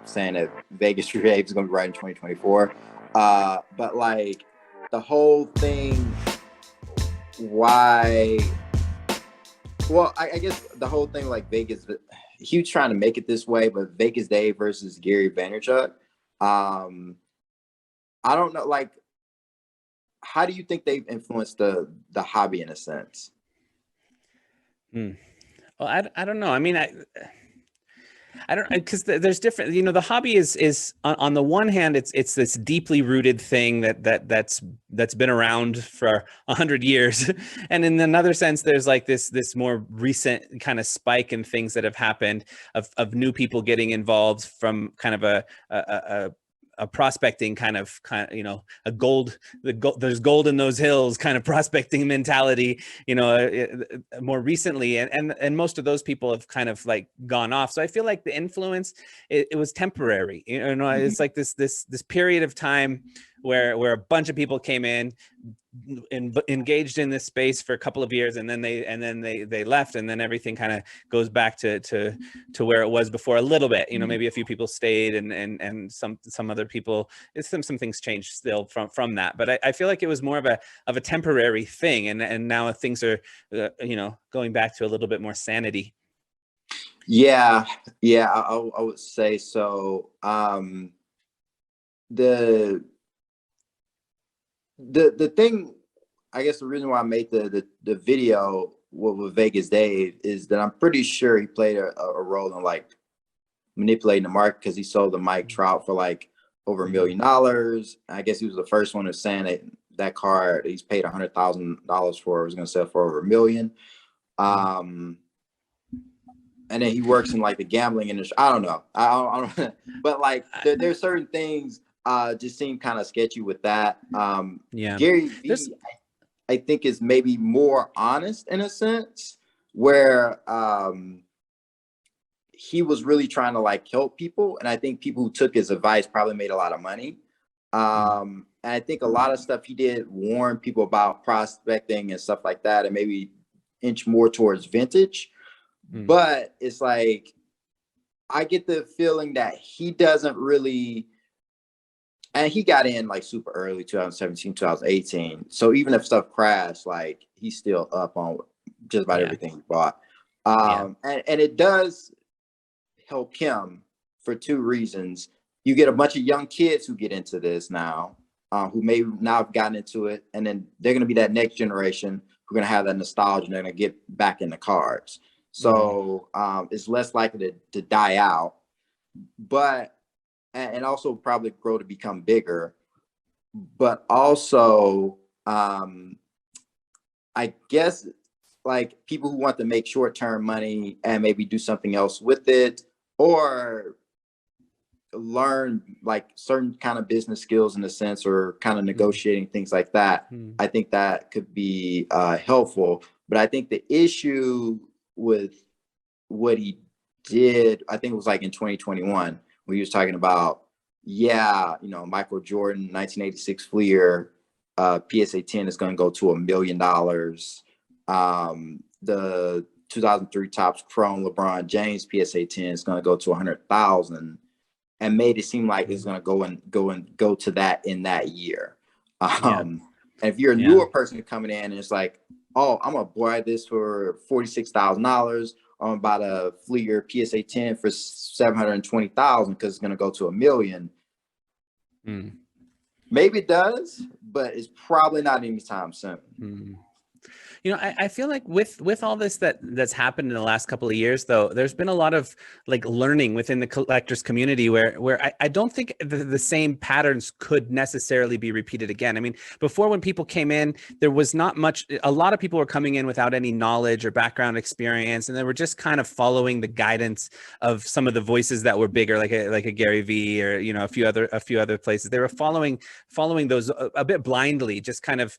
saying that Vegas Rave is going to be right in 2024. But like the whole thing, why? Well, I guess the whole thing, like Vegas, he was trying to make it this way, but Vegas Dave versus Gary Vaynerchuk. I don't know, like, how do you think they've influenced the hobby in a sense? Well, I don't know. I mean, I don't, because there's different, the hobby is on the one hand, it's this deeply rooted thing that's been around for 100 years. And in another sense, there's like this more recent kind of spike in things that have happened of new people getting involved from kind of a prospecting kind of there's gold in those hills kind of prospecting mentality, more recently, and most of those people have kind of like gone off. So I feel like the influence, it was temporary. It's like this period of time where a bunch of people came in and engaged in this space for a couple of years, and then they left, and then everything kind of goes back to where it was before a little bit. Maybe a few people stayed, and some other people, some things changed still from that. But I feel like it was more of a temporary thing, and now things are going back to a little bit more sanity. Yeah, I would say so. The thing, I guess the reason why I made the video with Vegas Dave is that I'm pretty sure he played a role in like manipulating the market, because he sold the Mike Trout for like over $1 million. I guess he was the first one to saying that car he's paid $100,000 for was going to sell for over $1 million. And then he works in like the gambling industry. I don't know. I don't but like there's certain things just seem kind of sketchy with that. Gary Vee, I think, is maybe more honest in a sense, where he was really trying to like help people, and I think people who took his advice probably made a lot of money. And I think a lot of stuff he did warn people about prospecting and stuff like that, and maybe inch more towards vintage. But it's like, I get the feeling that he doesn't really, and he got in like super early, 2017, 2018. So even if stuff crashed, like he's still up on just about everything he bought. And it does help him for two reasons. You get a bunch of young kids who get into this now, who may now have gotten into it, and then they're going to be that next generation who are going to have that nostalgia, and they're going to get back in the cards. So it's less likely to die out, but and also probably grow to become bigger. But also, I guess, like people who want to make short-term money and maybe do something else with it, or learn like certain kind of business skills in a sense, or kind of negotiating things like that. I think that could be helpful. But I think the issue with what he did, I think it was like in 2021, when he was talking about, Michael Jordan 1986 Fleer PSA 10 is going to go to $1 million. The 2003 Topps Chrome LeBron James PSA 10 is going to go to 100,000, and made it seem like it's going to go to that in that year. And if you're a newer person coming in and it's like, oh, I'm gonna buy this for $46,000. I'm about a Fleer PSA 10 for $720,000 because it's gonna go to $1 million. Maybe it does, but it's probably not anytime soon. I feel like with all this that's happened in the last couple of years, though, there's been a lot of like learning within the collectors community where I don't think the same patterns could necessarily be repeated again. I mean, before, when people came in, there was not much, a lot of people were coming in without any knowledge or background experience, and they were just kind of following the guidance of some of the voices that were bigger, like a Gary Vee, or a few other places. They were following those a bit blindly, just kind of,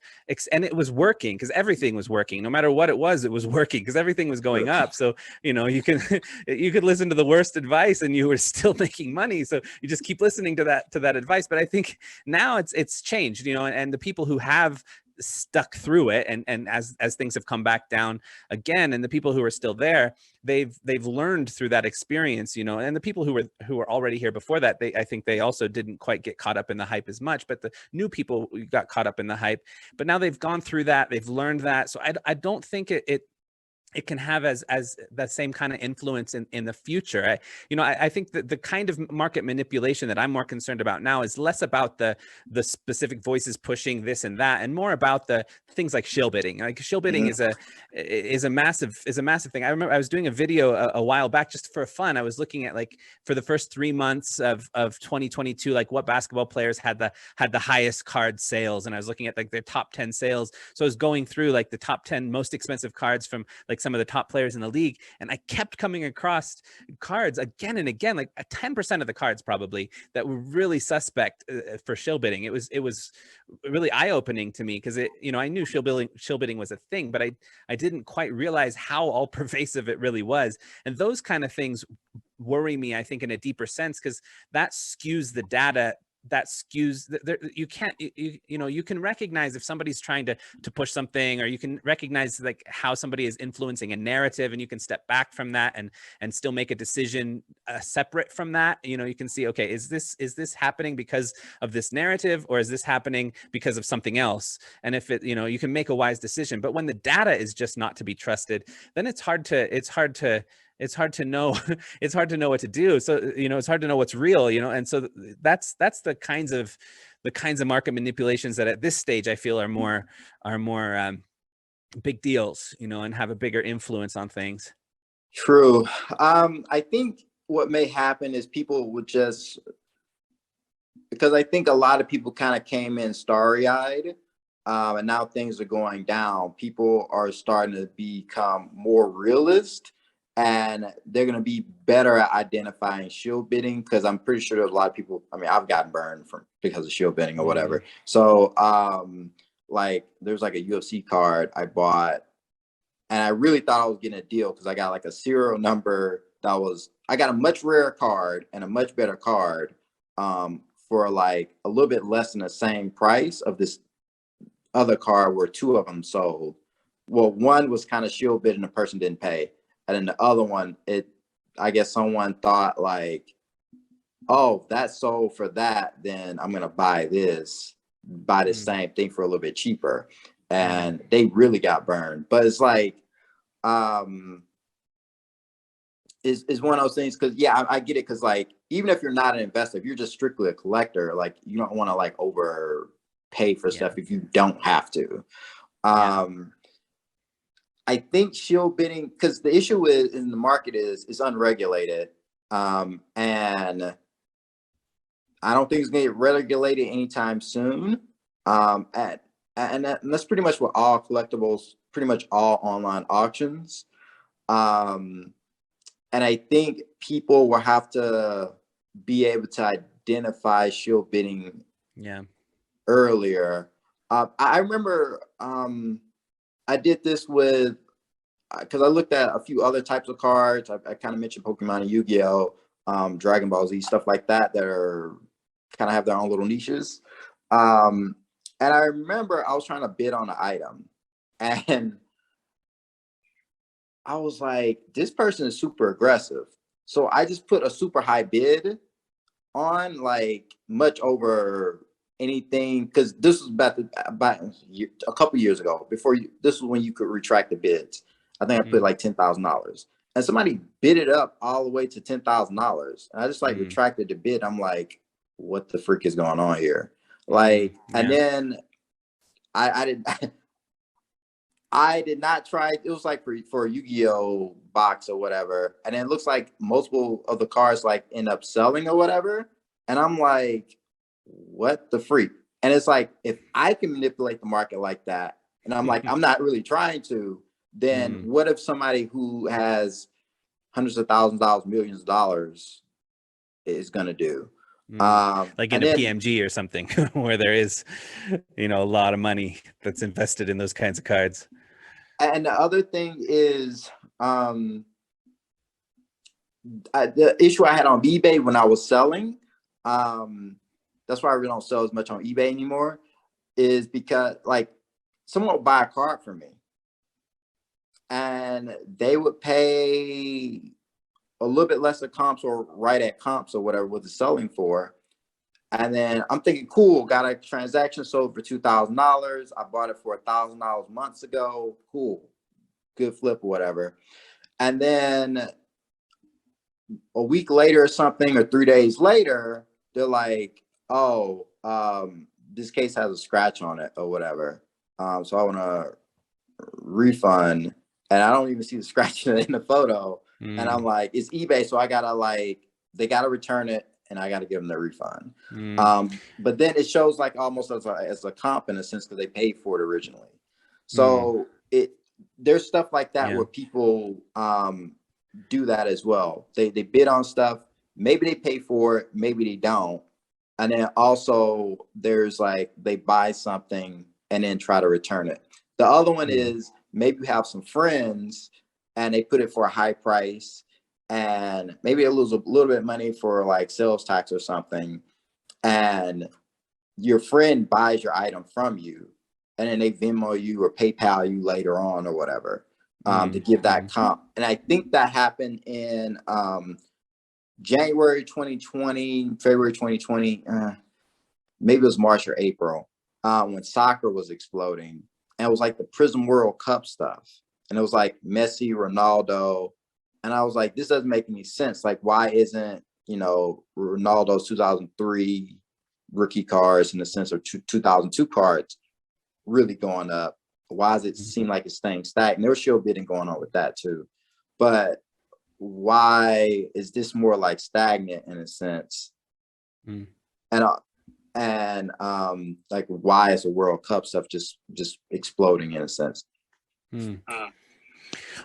and it was working because everything was working. No matter what it was working because everything was going up. So you could listen to the worst advice and you were still making money. So you just keep listening to that advice. But I think now it's changed, and the people who have stuck through it, and as things have come back down again, and the people who are still there, they've learned through that experience, you know. And the people who were already here before that, I think they also didn't quite get caught up in the hype as much, but the new people got caught up in the hype. But now they've gone through that, they've learned that. So I don't think it can have as that same kind of influence in the future. I think that the kind of market manipulation that I'm more concerned about now is less about the specific voices pushing this and that, and more about the things like shill bidding. Like shill bidding is a massive thing. I remember I was doing a video a while back just for fun. I was looking at, like, for the first 3 months of 2022, like what basketball players had the highest card sales, and I was looking at like their top 10 sales. So I was going through like the top 10 most expensive cards from like some of the top players in the league, and I kept coming across cards again and again, like 10% of the cards probably, that were really suspect for shill bidding. It was really eye-opening to me, because I knew shill bidding was a thing, but I didn't quite realize how all pervasive it really was. And those kind of things worry me, I think, in a deeper sense, because that skews the data, you can't, you can recognize if somebody's trying to push something, or you can recognize like how somebody is influencing a narrative, and you can step back from that and still make a decision separate from that. You can see, okay, is this happening because of this narrative, or is this happening because of something else? And if it, you can make a wise decision. But when the data is just not to be trusted, then it's hard to know it's hard to know what to do. So it's hard to know what's real, and so that's the kinds of market manipulations that at this stage I feel are more big deals, and have a bigger influence on things. True. I think what may happen is people would just, because I think a lot of people kind of came in starry-eyed, and now things are going down. People are starting to become more realist, and they're going to be better at identifying shill bidding, because I'm pretty sure there's a lot of people. I mean, I've gotten burned because of shill bidding or whatever. So like there's like a UFC card I bought, and I really thought I was getting a deal, because I got like a serial number I got a much rarer card and a much better card for like a little bit less than the same price of this other card, where 2 of them sold. Well, one was kind of shill bid and the person didn't pay. And then the other one, I guess someone thought like, oh, that sold for that, then I'm going to buy this same thing for a little bit cheaper. And they really got burned. But it's like, is one of those things, because I get it, because like, even if you're not an investor, if you're just strictly a collector, like you don't want to like overpay for stuff if you don't have to. I think shill bidding, because the issue in the market is unregulated, and I don't think it's going to get regulated anytime soon. And that's pretty much what all collectibles, pretty much all online auctions. And I think people will have to be able to identify shill bidding earlier. I remember I did this with, because I looked at a few other types of cards. I kind of mentioned Pokemon and Yu-Gi-Oh, Dragon Ball Z, stuff like that are kind of have their own little niches. And I remember I was trying to bid on an item, and I was like, this person is super aggressive. So I just put a super high bid on, like much over anything, because this was about a couple years ago. This was when you could retract the bids. I think I put like $10,000, and somebody bid it up all the way to $10,000, and I just like retracted the bid. I'm like, what the freak is going on here? Like, and then I did I did not try. It was like for a Yu-Gi-Oh box or whatever, and it looks like multiple of the cards like end up selling or whatever, and I'm like, what the freak? And it's like, if I can manipulate the market like that, and I'm like, I'm not really trying to, then what if somebody who has hundreds of thousands of dollars, millions of dollars is going to do? Like in a PMG or something where there is, a lot of money that's invested in those kinds of cards. And the other thing is, the issue I had on eBay when I was selling, that's why I really don't sell as much on eBay anymore, is because like someone would buy a card from me, and they would pay a little bit less of comps or right at comps or whatever what it's selling for. And then I'm thinking, cool, got a transaction sold for $2,000. I bought it for $1,000 months ago. Cool, good flip or whatever. And then a week later or something, or 3 days later, they're like, oh, this case has a scratch on it or whatever. So I want to refund. And I don't even see the scratch in the photo. And I'm like, it's eBay. So I gotta they gotta return it and I gotta give them the refund. But then it shows like almost as a comp in a sense because they paid for it originally. So there's stuff like that where people do that as well. They bid on stuff, maybe they pay for it, maybe they don't. And then also there's like they buy something and then try to return it. The other one is maybe you have some friends and they put it for a high price and maybe they lose a little bit of money for like sales tax or something. And your friend buys your item from you and then they Venmo you or PayPal you later on or whatever to give that comp. And I think that happened in January 2020, February 2020, maybe it was March or April, when soccer was exploding. And it was like the Prism World Cup stuff. And it was like Messi, Ronaldo. And I was like, this doesn't make any sense. Like, why isn't, Ronaldo's 2003 rookie cards in the sense of 2002 cards really going up? Why does it seem like it's staying stagnant? There was show bidding going on with that too. But why is this more like stagnant in a sense? And like, why is the World Cup stuff just exploding in a sense?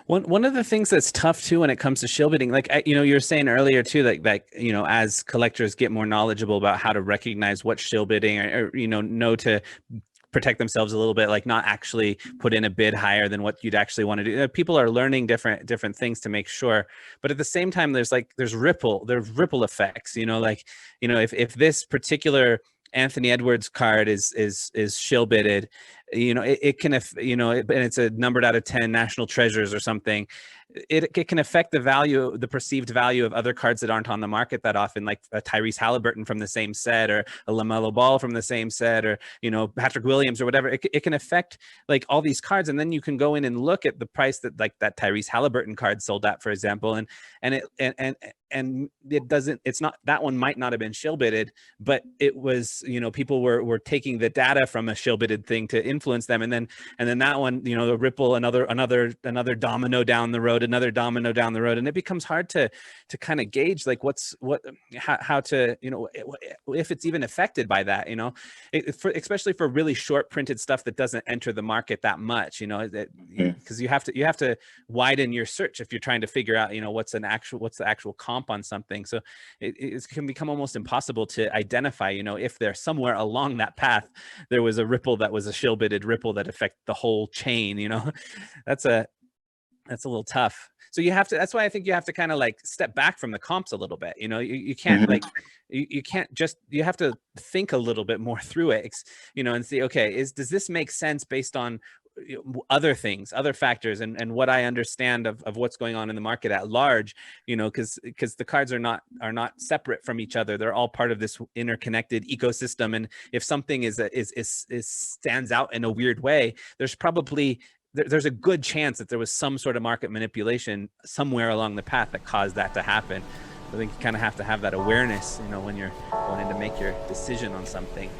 One of the things that's tough too when it comes to shill bidding, like you were saying earlier too, like as collectors get more knowledgeable about how to recognize what's shill bidding, or know to protect themselves a little bit, like not actually put in a bid higher than what you'd actually want to do. People are learning different things to make sure, but at the same time, there's ripple effects. If this particular Anthony Edwards card is shill bidded, it can, and it's a numbered out of 10 national treasures or something, it can affect the perceived value of other cards that aren't on the market that often, like a Tyrese Halliburton from the same set, or a LaMelo Ball from the same set, or Patrick Williams or whatever. It can affect like all these cards, and then you can go in and look at the price that like that Tyrese Halliburton card sold at, for example, and it doesn't. It's not, that one might not have been shill bidded, but it was, people were taking the data from a shill bidded thing to influence them, and then that one, the ripple, another domino down the road, another domino down the road, and it becomes hard to kind of gauge like how to, if it's even affected by that, especially for really short printed stuff that doesn't enter the market that much, because you have to widen your search if you're trying to figure out, what's the actual comp on something. So it can become almost impossible to identify, if there's somewhere along that path there was a ripple that was a shill bidded ripple that affect the whole chain. That's a little tough. So that's why I think you have to kind of like step back from the comps a little bit. You can't like, you can't just, you have to think a little bit more through it, and see, okay, does this make sense based on other things, other factors, and what I understand of what's going on in the market at large, because the cards are not separate from each other. They're all part of this interconnected ecosystem. And if something is stands out in a weird way, there's a good chance that there was some sort of market manipulation somewhere along the path that caused that to happen. I think you kind of have to have that awareness, when you're going in to make your decision on something.